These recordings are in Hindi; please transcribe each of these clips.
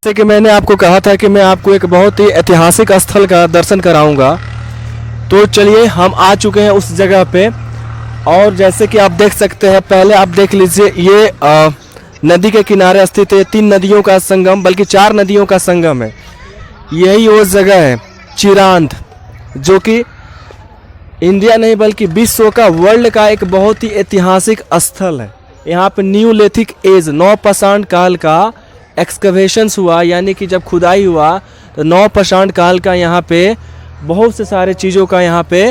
जैसे कि मैंने आपको कहा था कि मैं आपको एक बहुत ही ऐतिहासिक स्थल का दर्शन कराऊंगा, तो चलिए हम आ चुके हैं उस जगह पे। और जैसे कि आप देख सकते हैं, पहले आप देख लीजिए, ये नदी के किनारे स्थित है। 3 नदियों का संगम, बल्कि 4 नदियों का संगम है। यही वो जगह है चिरांद, जो कि इंडिया नहीं बल्कि विश्व का, वर्ल्ड का एक बहुत ही ऐतिहासिक स्थल है। यहाँ पे न्यूलिथिक एज, नवपाषाण काल का एक्सकवेशंस हुआ, यानी कि जब खुदाई हुआ तो नवपाषाण काल का यहाँ पे बहुत से सारे चीज़ों का यहाँ पे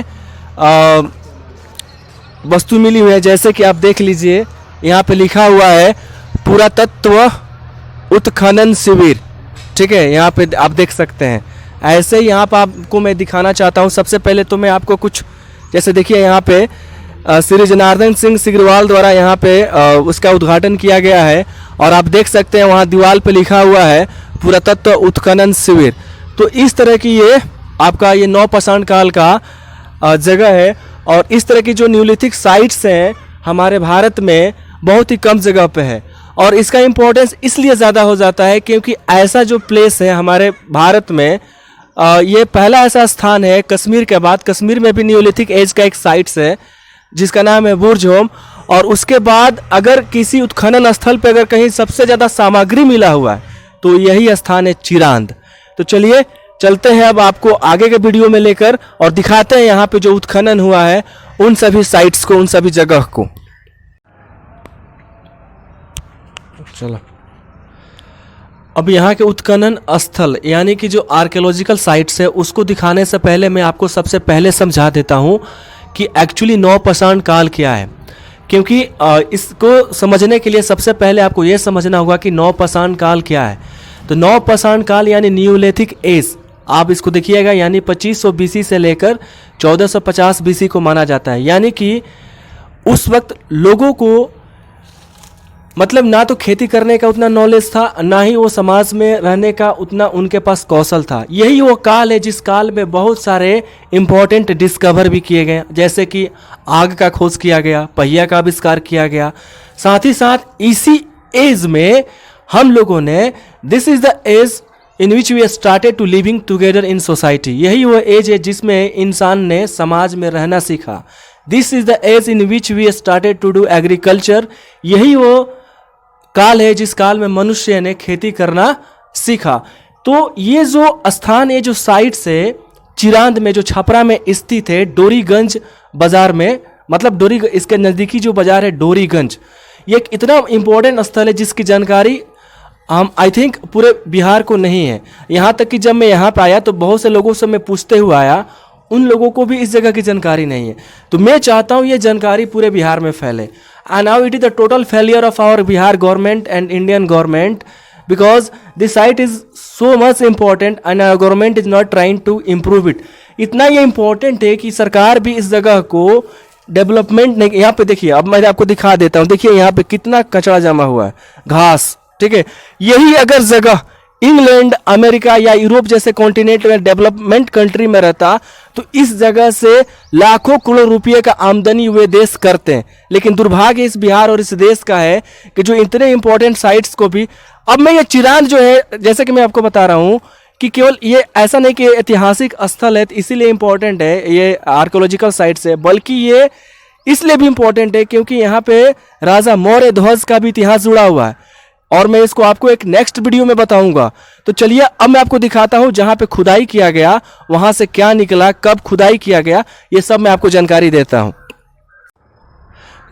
वस्तु मिली हुई है। जैसे कि आप देख लीजिए, यहाँ पे लिखा हुआ है पुरातत्व उत्खनन शिविर, ठीक है, यहाँ पे आप देख सकते हैं। ऐसे ही यहाँ पर आपको मैं दिखाना चाहता हूँ। सबसे पहले तो मैं आपको कुछ, जैसे देखिए यहाँ पे श्री जनार्दन सिंह सिग्रीवाल द्वारा यहाँ पे उसका उद्घाटन किया गया है। और आप देख सकते हैं वहाँ दीवार पे लिखा हुआ है पुरातत्व उत्खनन शिविर। तो इस तरह की ये आपका ये नवपाषाण काल का जगह है। और इस तरह की जो न्यूलिथिक साइट्स हैं हमारे भारत में बहुत ही कम जगह पे है। और इसका इम्पोर्टेंस इसलिए ज़्यादा हो जाता है क्योंकि ऐसा जो प्लेस है हमारे भारत में, ये पहला ऐसा स्थान है कश्मीर के बाद। कश्मीर में भी न्यूलिथिक एज का एक साइट्स है जिसका नाम है बुर्ज होम। और उसके बाद अगर किसी उत्खनन स्थल पर अगर कहीं सबसे ज़्यादा सामग्री मिला हुआ है तो यही स्थान है चिरांद। तो चलिए चलते हैं अब आपको आगे के वीडियो में लेकर और दिखाते हैं यहाँ पे जो उत्खनन हुआ है उन सभी साइट्स को, उन सभी जगह को। चलो अब यहाँ के उत्खनन स्थल यानी कि जो आर्कियोलॉजिकल साइट्स है उसको दिखाने से पहले मैं आपको सबसे पहले समझा देता हूँ कि एक्चुअली नवपाषाण काल क्या है। क्योंकि इसको समझने के लिए सबसे पहले आपको ये समझना होगा कि नवपाषाण काल क्या है। तो नवपाषाण काल यानी न्यूलिथिक एज, आप इसको देखिएगा, यानी 2500 बीसी से लेकर 1450 बीसी को माना जाता है। यानी कि उस वक्त लोगों को मतलब ना तो खेती करने का उतना नॉलेज था, ना ही वो समाज में रहने का उतना उनके पास कौशल था। यही वो काल है जिस काल में बहुत सारे इम्पोर्टेंट डिस्कवर भी किए गए, जैसे कि आग का खोज किया गया, पहिया का आविष्कार किया गया। साथ ही साथ इसी एज में हम लोगों ने, this is the age in which we started to living together in society, यही वो एज है जिसमें इंसान ने समाज में रहना सीखा। This is the age in which we started to do agriculture, यही वो काल है जिस काल में मनुष्य ने खेती करना सीखा। तो ये जो स्थान, ये जो साइट्स है चिरांद में, जो छपरा में स्थित है डोरीगंज बाजार में, मतलब डोरी, इसके नज़दीकी जो बाजार है डोरीगंज, ये एक इतना इम्पोर्टेंट स्थल है जिसकी जानकारी हम आई थिंक पूरे बिहार को नहीं है। यहाँ तक कि जब मैं यहाँ पे आया तो बहुत से लोगों से मैं पूछते हुए आया, उन लोगों को भी इस जगह की जानकारी नहीं है। तो मैं चाहता हूँ ये जानकारी पूरे बिहार में फैले। And now it is the total failure of our Bihar government and Indian government, because this site is so much important and our government is not trying to improve it. इतना ये इम्पोर्टेंट है कि सरकार भी इस जगह को डेवलपमेंट नहीं। यहाँ पे देखिए, अब मैं आपको दिखा देता हूँ, देखिए यहाँ पे कितना कचरा जमा हुआ है, घास, ठीक है। यही अगर जगह इंग्लैंड, अमेरिका या यूरोप जैसे कॉन्टिनेंट में डेवलपमेंट कंट्री में रहता तो इस जगह से लाखों करोड़ रुपए का आमदनी वे देश करते हैं। लेकिन दुर्भाग्य इस बिहार और इस देश का है कि जो इतने इंपॉर्टेंट साइट्स को भी, अब मैं ये चिरांद जो है, जैसे कि मैं आपको बता रहा हूँ कि केवल ये ऐसा नहीं कि ऐतिहासिक स्थल है तो इसीलिए इम्पोर्टेंट है, ये आर्कियोलॉजिकल साइट्स है, बल्कि ये इसलिए भी इम्पोर्टेंट है क्योंकि यहाँ पे राजा मौर्य ध्वज का भी इतिहास जुड़ा हुआ है। और मैं इसको आपको एक नेक्स्ट वीडियो में बताऊंगा। तो चलिए अब मैं आपको दिखाता हूं जहां पे खुदाई किया गया, वहां से क्या निकला, कब खुदाई किया गया, ये सब मैं आपको जानकारी देता हूं।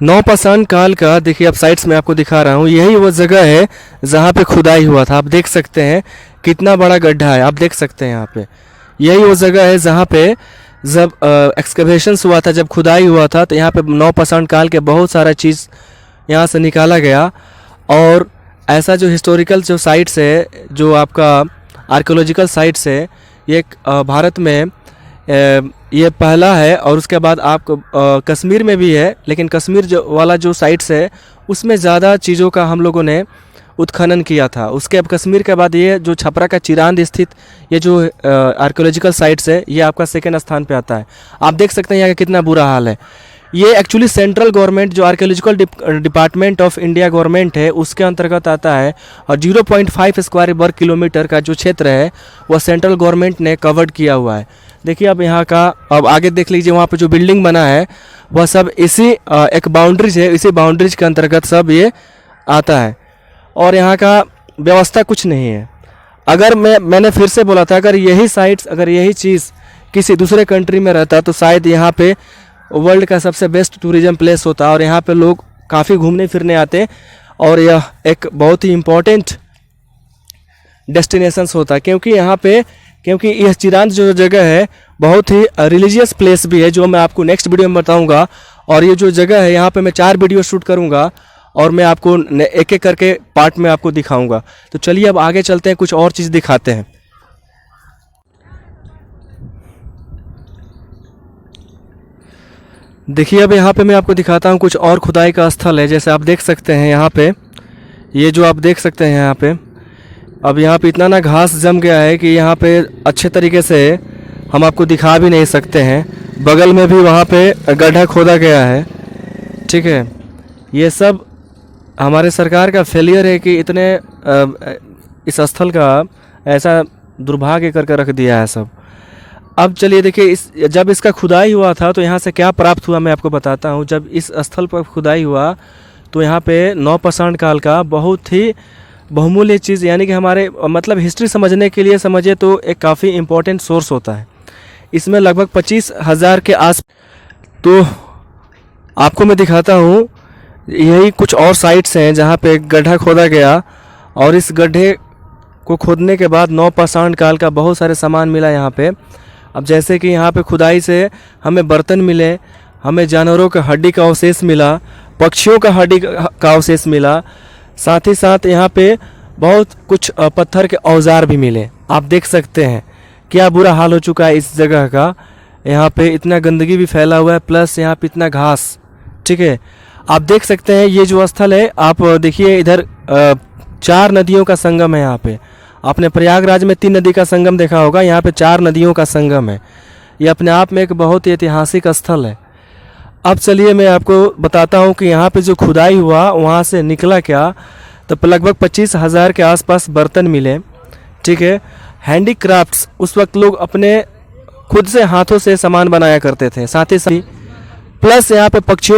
नवपाषाण काल का देखिए, अब साइट्स में आपको दिखा रहा हूं, यही वो जगह है जहां पे खुदाई हुआ था। आप देख सकते हैं कितना बड़ा गड्ढा है, आप देख सकते हैं यहाँ पे। यही वो जगह है जहाँ पे जब एक्सकवेशंस हुआ था, जब खुदाई हुआ था, तो यहाँ पे नवपाषाण काल के बहुत सारा चीज़ यहाँ से निकाला गया। और ऐसा जो हिस्टोरिकल जो साइट्स है, जो आपका आर्कियोलॉजिकल साइट्स है, ये भारत में ये पहला है। और उसके बाद आपको कश्मीर में भी है, लेकिन कश्मीर जो वाला जो साइट्स है उसमें ज़्यादा चीज़ों का हम लोगों ने उत्खनन किया था। उसके अब कश्मीर के बाद ये जो छपरा का चिरांद स्थित ये जो आर्कियोलॉजिकल साइट्स है, ये आपका सेकेंड स्थान पे आता है। आप देख सकते हैं यहाँ का कितना बुरा हाल है। ये एक्चुअली सेंट्रल गवर्नमेंट जो archaeological department of India government है उसके अंतर्गत आता है। और 0.5 स्क्वायर वर्ग किलोमीटर का जो क्षेत्र है वह सेंट्रल गवर्नमेंट ने कवर्ड किया हुआ है। देखिए अब यहाँ का, अब आगे देख लीजिए वहाँ पे जो बिल्डिंग बना है वह सब इसी एक बाउंड्रीज है, इसी बाउंड्रीज के अंतर्गत सब ये आता है। और यहाँ का व्यवस्था कुछ नहीं है। अगर मैंने फिर से बोला था, अगर यही साइट्स, अगर यही चीज़ किसी दूसरे कंट्री में रहता तो शायद यहाँ पे वर्ल्ड का सबसे बेस्ट टूरिज्म प्लेस होता और यहाँ पे लोग काफ़ी घूमने फिरने आते और यह एक बहुत ही इम्पोर्टेंट डेस्टिनेशंस होता। क्योंकि यहाँ पे, क्योंकि यह चिरांद जो जगह है बहुत ही रिलीजियस प्लेस भी है, जो मैं आपको नेक्स्ट वीडियो में बताऊँगा। और ये जो जगह है यहाँ पे मैं 4 वीडियो शूट करूँगा और मैं आपको एक एक करके पार्ट में आपको दिखाऊँगा। तो चलिए अब आगे चलते हैं, कुछ और चीज़ दिखाते हैं। देखिए अब यहाँ पे मैं आपको दिखाता हूँ कुछ और खुदाई का स्थल है। जैसे आप देख सकते हैं यहाँ पे, ये जो आप देख सकते हैं यहाँ पे, अब यहाँ पे इतना ना घास जम गया है कि यहाँ पे अच्छे तरीके से हम आपको दिखा भी नहीं सकते हैं। बगल में भी वहाँ पे गड्ढा खोदा गया है, ठीक है। ये सब हमारे सरकार का फेलियर है कि इतने इस स्थल का ऐसा दुर्भाग्य करके रख दिया है सब। अब चलिए देखिए, जब इसका खुदाई हुआ था तो यहाँ से क्या प्राप्त हुआ मैं आपको बताता हूँ। जब इस स्थल पर खुदाई हुआ तो यहाँ पे नवपाषाण काल का बहुत ही बहुमूल्य चीज़, यानी कि हमारे मतलब हिस्ट्री समझने के लिए समझिए तो एक काफ़ी इम्पोर्टेंट सोर्स होता है। इसमें लगभग 25,000 के आस, तो आपको मैं दिखाता हूँ। यही कुछ और साइट्स हैं जहाँ पे गड्ढा खोदा गया और इस गड्ढे को खोदने के बाद नवपाषाण काल का बहुत सारे सामान मिला यहाँ पे। अब जैसे कि यहाँ पे खुदाई से हमें बर्तन मिले, हमें जानवरों का हड्डी का अवशेष मिला, पक्षियों का हड्डी का अवशेष मिला, साथ ही साथ यहाँ पे बहुत कुछ पत्थर के औजार भी मिले। आप देख सकते हैं क्या बुरा हाल हो चुका है इस जगह का। यहाँ पे इतना गंदगी भी फैला हुआ है, प्लस यहाँ पे इतना घास, ठीक है। आप देख सकते हैं ये जो स्थल है, आप देखिए इधर 4 नदियों का संगम है। यहाँ पे आपने प्रयागराज में 3 नदी का संगम देखा होगा, यहाँ पे 4 नदियों का संगम है। ये अपने आप में एक बहुत ही ऐतिहासिक स्थल है। अब चलिए मैं आपको बताता हूँ कि यहाँ पे जो खुदाई हुआ वहाँ से निकला क्या। तो लगभग 25,000 के आसपास बर्तन मिले, ठीक है। हैंडीक्राफ्ट्स, उस वक्त लोग अपने खुद से हाथों से सामान बनाया करते थे, साथ ही साथ प्लस यहाँ पे पक्षियों